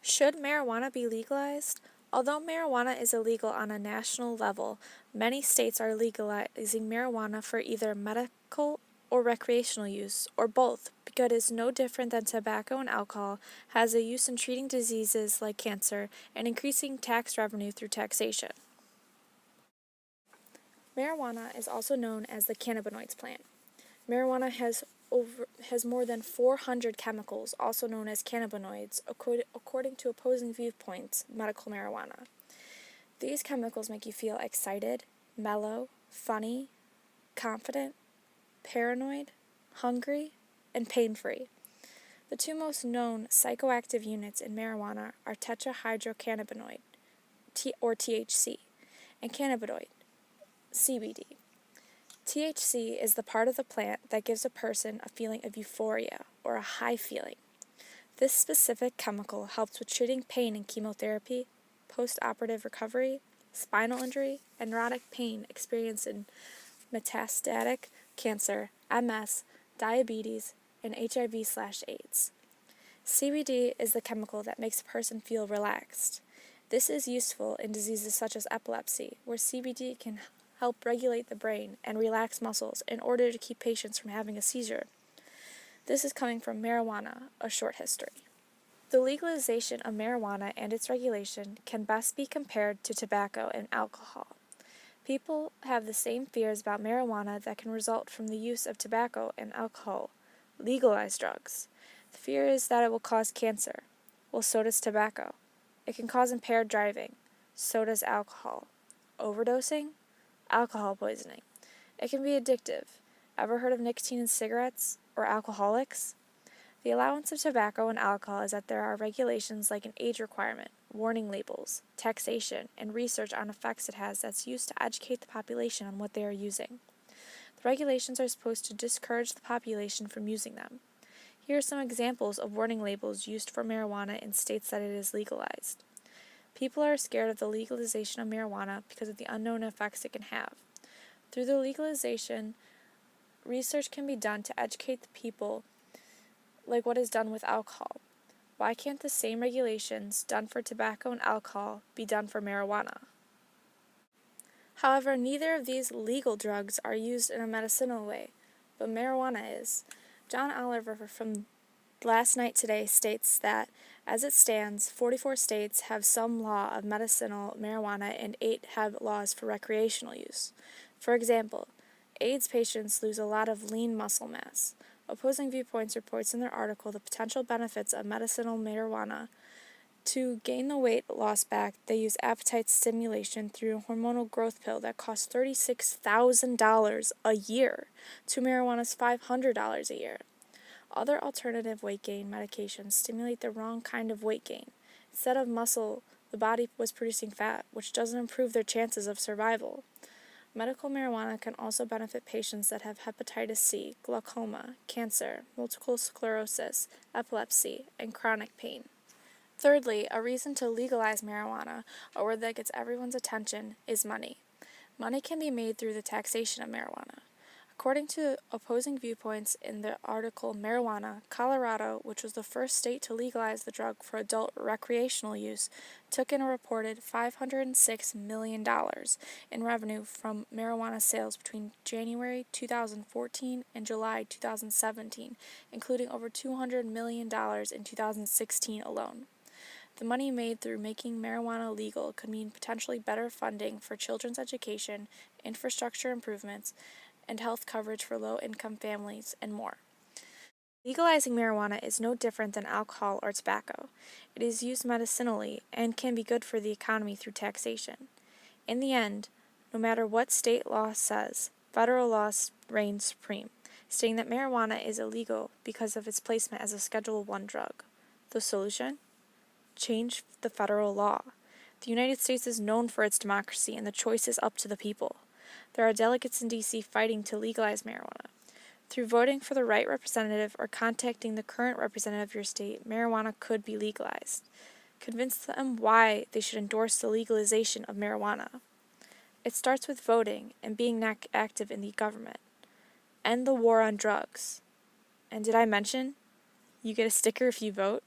Should marijuana be legalized? Although marijuana is illegal on a national level, many states are legalizing marijuana for either medical or recreational use, or both, because it is no different than tobacco and alcohol, has a use in treating diseases like cancer and increasing tax revenue through taxation. Marijuana is also known as the cannabinoids plant. Marijuana has more than 400 chemicals, also known as cannabinoids, according to opposing viewpoints, medical marijuana. These chemicals make you feel excited, mellow, funny, confident, paranoid, hungry, and pain-free. The two most known psychoactive units in marijuana are tetrahydrocannabinoid, or THC, and cannabinoid, CBD. THC is the part of the plant that gives a person a feeling of euphoria or a high feeling. This specific chemical helps with treating pain in chemotherapy, post-operative recovery, spinal injury, and neurotic pain experienced in metastatic cancer, MS, diabetes, and HIV/AIDS. CBD is the chemical that makes a person feel relaxed. This is useful in diseases such as epilepsy, where CBD can help regulate the brain and relax muscles in order to keep patients from having a seizure. This is coming from marijuana, a short history. The legalization of marijuana and its regulation can best be compared to tobacco and alcohol. People have the same fears about marijuana that can result from the use of tobacco and alcohol, legalized drugs. The fear is that it will cause cancer. Well, so does tobacco. It can cause impaired driving. So does alcohol. Overdosing? Alcohol poisoning. It can be addictive. Ever heard of nicotine in cigarettes or alcoholics? The allowance of tobacco and alcohol is that there are regulations like an age requirement, warning labels, taxation, and research on effects it has that's used to educate the population on what they are using. The regulations are supposed to discourage the population from using them. Here are some examples of warning labels used for marijuana in states that it is legalized. People are scared of the legalization of marijuana because of the unknown effects it can have. Through the legalization, research can be done to educate the people like what is done with alcohol. Why can't the same regulations done for tobacco and alcohol be done for marijuana? However, neither of these legal drugs are used in a medicinal way, but marijuana is. John Oliver from Last Night Today states that, as it stands, 44 states have some law of medicinal marijuana and 8 have laws for recreational use. For example, AIDS patients lose a lot of lean muscle mass. Opposing Viewpoints reports in their article the potential benefits of medicinal marijuana. To gain the weight loss back, they use appetite stimulation through a hormonal growth pill that costs $36,000 a year to marijuana's $500 a year. Other alternative weight gain medications stimulate the wrong kind of weight gain. Instead of muscle, the body was producing fat, which doesn't improve their chances of survival. Medical marijuana can also benefit patients that have hepatitis C, glaucoma, cancer, multiple sclerosis, epilepsy, and chronic pain. Thirdly, a reason to legalize marijuana, a word that gets everyone's attention, is money. Money can be made through the taxation of marijuana. According to opposing viewpoints in the article Marijuana, Colorado, which was the first state to legalize the drug for adult recreational use, took in a reported $506 million in revenue from marijuana sales between January 2014 and July 2017, including over $200 million in 2016 alone. The money made through making marijuana legal could mean potentially better funding for children's education, infrastructure improvements, and health coverage for low-income families, and more. Legalizing marijuana is no different than alcohol or tobacco. It is used medicinally and can be good for the economy through taxation. In the end, no matter what state law says, federal law reigns supreme, stating that marijuana is illegal because of its placement as a Schedule I drug. The solution? Change the federal law. The United States is known for its democracy, and the choice is up to the people. There are delegates in D.C. fighting to legalize marijuana. Through voting for the right representative or contacting the current representative of your state, marijuana could be legalized. Convince them why they should endorse the legalization of marijuana. It starts with voting and being active in the government. End the war on drugs. And did I mention you get a sticker if you vote?